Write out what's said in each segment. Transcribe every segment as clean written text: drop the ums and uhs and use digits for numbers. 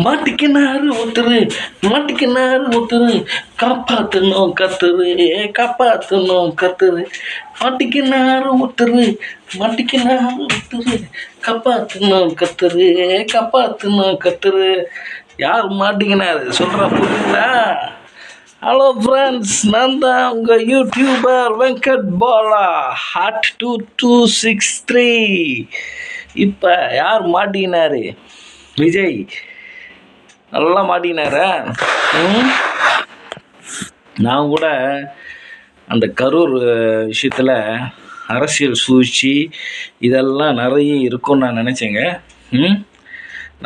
மாட்டிக்கினாரு ஒருத்தரு, மாட்டிக்கினாரு ஒருத்தரு, காப்பாற்றணும் கத்தரு, காப்பாற்றணும் கத்தரு. மாட்டிக்கினாரு ஒருத்தரு, மாட்டிக்கினாரு ஒருத்தரு, காப்பாற்றணும் கத்தரு, காப்பாற்றணும் கத்தரு. யார் மாட்டிக்கினாரு சொல்கிறா புரியுங்களா? ஹலோ ஃப்ரெண்ட்ஸ், நான் தான் உங்கள் யூடியூபர் வெங்கட் பாலா ஹாட் 2263. இப்போ யார் மாட்டிக்கினாரு? விஜய் நல்லா மாட்டினாரா? நான் கூட அந்த கரூர் விஷயத்தில் அரசியல் சூழ்ச்சி இதெல்லாம் நிறைய இருக்கும்னு நான் நினச்சேங்க.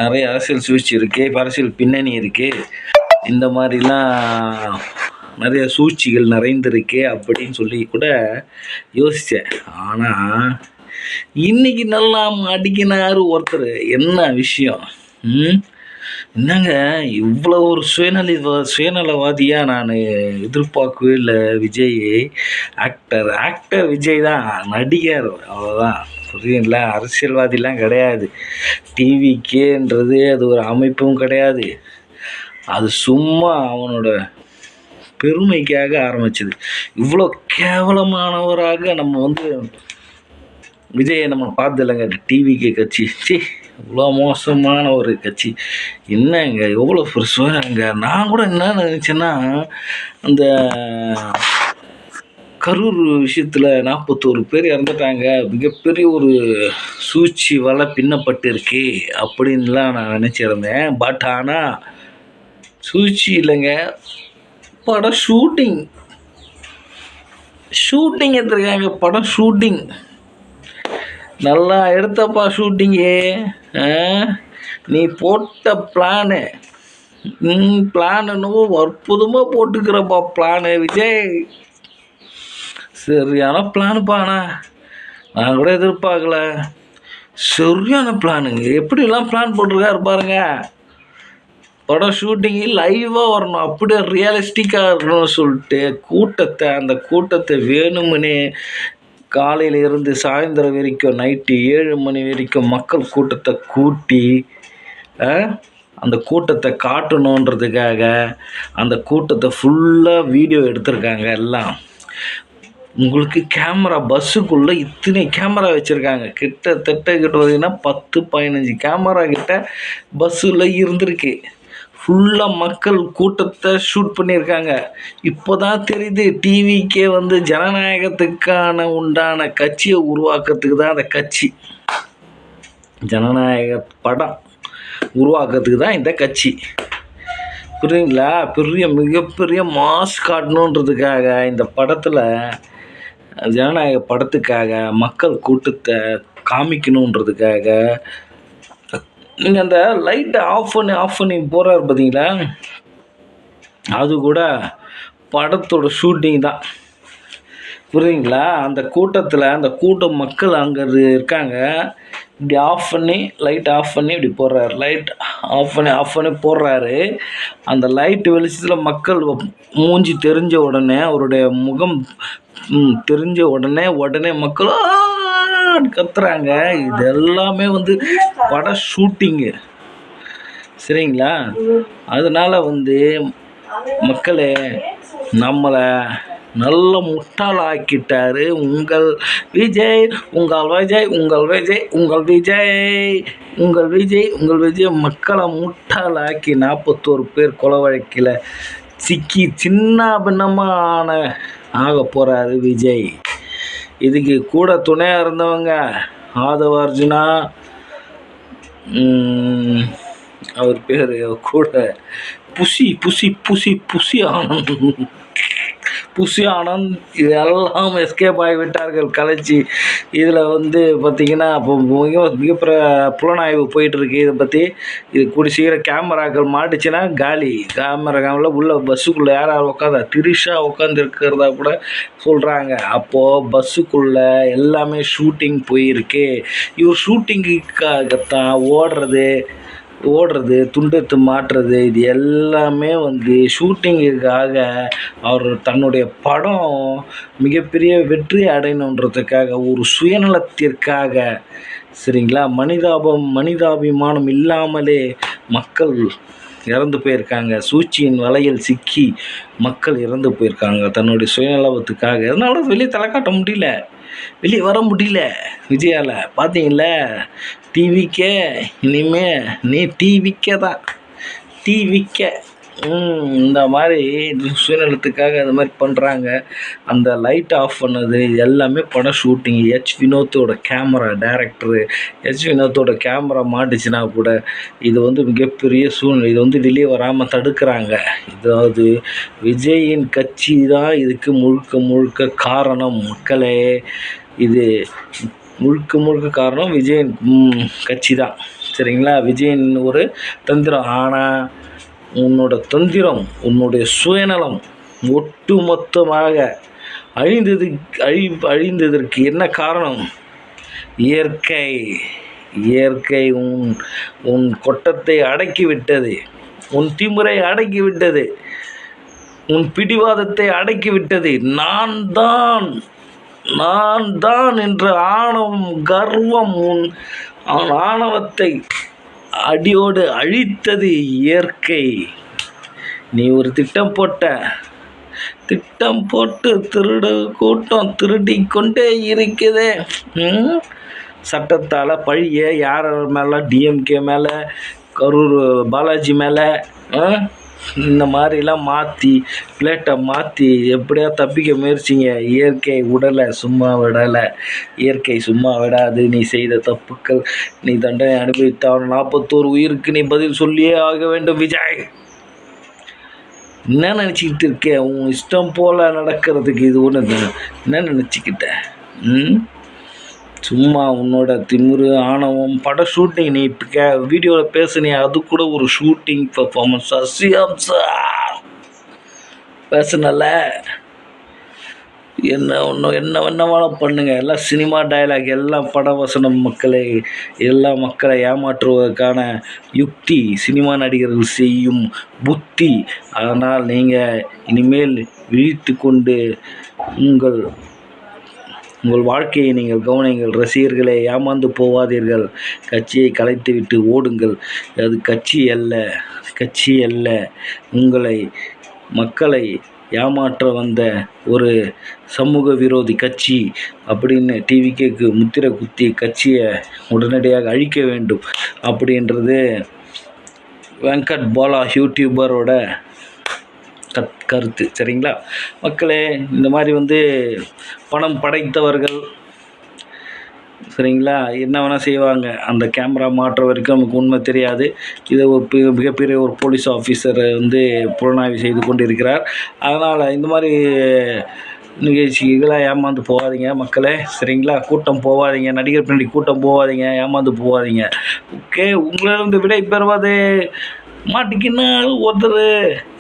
நிறைய அரசியல் சூழ்ச்சி இருக்குது, இப்போ அரசியல் பின்னணி இருக்குது, இந்த மாதிரிலாம் நிறைய சூழ்ச்சிகள் நிறைந்திருக்கு அப்படின்னு சொல்லி கூட யோசித்தேன். ஆனால் இன்னைக்கு நல்லா மாட்டிக்கினாரு ஒருத்தர். என்ன விஷயம்? என்னங்க இவ்வளோ ஒரு சுயநலவாதியாக நான் எதிர்பார்க்கவே இல்லை. விஜய் ஆக்டர் விஜய் தான், நடிகர் அவ்வளோதான். புரியுங்களா? அரசியல்வாதிலாம் கிடையாது. டிவிக்கேன்றது அது ஒரு அமைப்பும் கிடையாது. அது சும்மா அவனோட பெருமைக்காக ஆரம்பிச்சது. இவ்வளோ கேவலமானவராக நம்ம விஜயை நம்ம பார்த்ததில்லைங்க. டிவிக்கு கட்சி இவ்வளோ மோசமான ஒரு கட்சி. என்னங்க எவ்வளோ பெருசுவாங்க. நான் கூட என்ன நினச்சேன்னா, அந்த கரூர் விஷயத்தில் 41 பேர் இறந்துட்டாங்க, மிகப்பெரிய ஒரு சூழ்ச்சி வலை பின்னப்பட்டு இருக்கு அப்படின்லாம் நான் நினச்சிருந்தேன். பட் ஆனால் சூழ்ச்சி இல்லைங்க, படம் ஷூட்டிங் எடுத்துருக்காங்க. படம் ஷூட்டிங் நல்லா எடுத்தப்பா ஷூட்டிங்கு. நீ போட்ட பிளானு என்னவோ அற்புதமாக போட்டுக்கிறப்பா பிளானு விஜய். சரியான பிளானுப்பாண்ணா, நான் கூட எதிர்பார்க்கல. சரியான பிளானுங்க. எப்படிலாம் பிளான் போட்டிருக்காரு பாருங்க. படம் ஷூட்டிங்கு லைவாக வரணும், அப்படியே ரியலிஸ்டிக்காக இருக்கணும்னு சொல்லிட்டு அந்த கூட்டத்தை வேணுமுன்னே காலையில் இருந்து சாயந்தரம் வரைக்கும், நைட்டு 7 மணி வரைக்கும் மக்கள் கூட்டத்தை கூட்டி அந்த கூட்டத்தை காட்டணுன்றதுக்காக அந்த கூட்டத்தை ஃபுல்லாக வீடியோ எடுத்திருக்காங்க. எல்லாம் உங்களுக்கு கேமரா, பஸ்ஸுக்குள்ளே இத்தனை கேமரா வச்சுருக்காங்க. கிட்டத்தட்ட பார்த்திங்கன்னா 10-15 கேமரா கிட்ட பஸ்ஸில் இருந்திருக்கு. ஃபுல்லாக மக்கள் கூட்டத்தை ஷூட் பண்ணியிருக்காங்க. இப்போ தான் தெரியுது, டிவிக்கே ஜனநாயகத்துக்கான உண்டான கட்சியை உருவாக்குறதுக்கு தான் அந்த கட்சி, ஜனநாயக படம் உருவாக்குறதுக்கு தான் இந்த கட்சி. புரியுங்களா? மிகப்பெரிய மாஸ் காட்டணுன்றதுக்காக இந்த படத்தில், ஜனநாயக படத்துக்காக மக்கள் கூட்டத்தை காமிக்கணுன்றதுக்காக நீங்கள் அந்த லைட்டை ஆஃப் பண்ணி போகிறாரு பார்த்தீங்களா? அது கூட படத்தோட ஷூட்டிங் தான். புரியுங்களா? அந்த கூட்டத்தில் அந்த கூட்டம் மக்கள் அங்கே இருக்காங்க. இப்படி லைட் ஆஃப் பண்ணி இப்படி போடுறாரு. லைட் ஆஃப் பண்ணி போடுறாரு. அந்த லைட்டு வெளிச்சத்தில் மக்கள் மூஞ்சி தெரிஞ்ச உடனே, அவருடைய முகம் தெரிஞ்ச உடனே மக்கள் கத்துறாங்க. இது எல்லாமே பட ஷூட்டிங்கு. சரிங்களா? அதனால மக்களே, நம்மளை நல்ல முட்டாளாக்கிட்டாரு உங்கள் விஜய். மக்களை முட்டாளாக்கி 41 பேர் கொலை வழக்கில் சிக்கி சின்ன பின்னமான ஆக போகிறாரு விஜய். இதுக்கு கூட துணையாக இருந்தவங்க ஆதவ அர்ஜுனா, அவர் பேர் கூட புஷி ஆனந்த் இதெல்லாம் எஸ்கேப் ஆகிவிட்டார்கள் கலைச்சி. இதில் பார்த்திங்கன்னா இப்போ மிகப்பெரிய புலனாய்வு போயிட்டுருக்கு. இதை பற்றி இது கூடி சீக்கிரம் கேமராக்கள் மாட்டுச்சுன்னா காலி. கேமராவில் உள்ள பஸ்ஸுக்குள்ளே யார் உட்காந்தா, திரிஷா உட்காந்துருக்கிறதா கூட சொல்கிறாங்க. அப்போது பஸ்ஸுக்குள்ளே எல்லாமே ஷூட்டிங் போயிருக்கு. இவர் ஷூட்டிங்குக்காகத்தான் ஓடுறது, துண்டெடுத்து மாட்டுறது, இது எல்லாமே ஷூட்டிங்குக்காக, அவர் தன்னுடைய படம் மிகப்பெரிய வெற்றி அடையணுன்றதுக்காக, ஒரு சுயநலத்திற்காக சரிங்களா? மனிதாபிமானம் இல்லாமலே மக்கள் இறந்து போயிருக்காங்க. சூழ்ச்சியின் வலையில் சிக்கி மக்கள் இறந்து போயிருக்காங்க தன்னுடைய சுயநலத்துக்காக. அதனால வெளியே தலை காட்ட முடியல, வெளியே வர முடியல விஜயால. பார்த்தீங்கள டிவிக்கே இனிமே நீ டிவிக்கே தான், டிவிக்கே. இந்த மாதிரி சுயநலத்துக்காக அந்த மாதிரி பண்ணுறாங்க. அந்த லைட் ஆஃப் பண்ணது எல்லாமே படம் ஷூட்டிங். வினோத்தோட கேமரா டைரக்டரு வினோத்தோட கேமரா மாட்டுச்சுன்னா கூட இது வந்து மிகப்பெரிய சூழ்நிலை. இது வந்து வெளியே வராமல் தடுக்கிறாங்க. இதாவது விஜயின் கட்சி தான் இதுக்கு முழுக்க முழுக்க காரணம் மக்களே. இது முழுக்க முழுக்க காரணம் விஜயின் கட்சி தான். சரிங்களா? விஜயின் ஒரு தந்திரம். ஆனால் உன்னோட தந்திரம், உன்னுடைய சுயநலம் ஒட்டுமொத்தமாக அழிந்ததற்கு என்ன காரணம்? இயற்கை உன் கொட்டத்தை அடக்கிவிட்டது, உன் திமிரை அடக்கிவிட்டது, உன் பிடிவாதத்தை அடக்கிவிட்டது. நான் தான் என்ற ஆணவம், கர்வம், உன் ஆணவத்தை அடியோடு அழித்தது இயற்கை. நீ ஒரு திட்டம் போட்டு திருடு கூட்டம் திருடி கொண்டே இருக்குதே. சட்டத்தால் பழிய யார் மேலே? டிஎம்கே மேலே, கரூர் பாலாஜி மேலே. இந்த மாதிரிலாம் மாற்றி பிளேட்டை மாற்றி எப்படியா தப்பிக்க முயற்சிங்க. இயற்கை சும்மா விடாது. நீ செய்த தப்புக்கள் நீ தண்டனை அனுபவித்தால் 41 உயிருக்கு நீ பதில் சொல்லியே ஆக வேண்டும் விஜய். என்ன நினச்சிக்கிட்டு இருக்க? உன் இஷ்டம் போல் நடக்கிறதுக்கு இது ஒன்று என்ன நினச்சிக்கிட்ட? சும்மா உன்னோட திமிரு ஆணவம். பட ஷூட்டிங் நீ இப்போ வீடியோவில் பேசுனே, அது கூட ஒரு ஷூட்டிங் பர்ஃபார்மன்ஸ். பேசுனல என்ன பண்ணுங்க. எல்லாம் சினிமா டயலாக், எல்லாம் பட வசனம். மக்களை ஏமாற்றுவதற்கான யுக்தி சினிமா நடிகர்கள் செய்யும் புத்தி. அதனால் நீங்கள் இனிமேல் விழித்து கொண்டு உங்கள் வாழ்க்கையை நீங்கள் கவனியுங்கள். ரசிகர்களை ஏமாந்து போவாதீர்கள். கட்சியை கலைத்துவிட்டு ஓடுங்கள். அது கட்சி அல்ல. மக்களை ஏமாற்ற வந்த ஒரு சமூக விரோதி கட்சி அப்படின்னு டிவிகேக்கு முத்திரை குத்தி கட்சியை உடனடியாக அழிக்க வேண்டும் அப்படின்றது வெங்கட் பாலா யூடியூபரோட கருத்து. சரிங்களா மக்களே? இந்த மாதிரி பணம் படைத்தவர்கள் சரிங்களா என்ன வேணால் செய்வாங்க. அந்த கேமரா மாற்ற வரைக்கும் நமக்கு உண்மை தெரியாது. இதை ஒரு மிகப்பெரிய ஒரு போலீஸ் ஆஃபீஸர் புலனாய்வு செய்து கொண்டு இருக்கிறார். அதனால் இந்த மாதிரி நிகழ்ச்சிகளாக ஏமாந்து போகாதீங்க மக்களே. சரிங்களா? கூட்டம் போகாதீங்க, நடிகர் பின்னாடி கூட்டம் போகாதீங்க, ஏமாந்து போகாதீங்க. ஓகே, உங்களிடம் விடை பெறுவது மாட்டிக்கின்னா ஒருத்தர்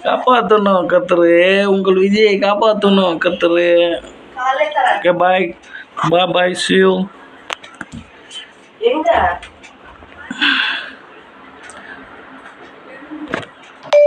காப்பாற்றணும் கர்த்தரு. உங்கள் விஜயை காப்பாற்றணும் கர்த்தரு. Okay, bye. See you.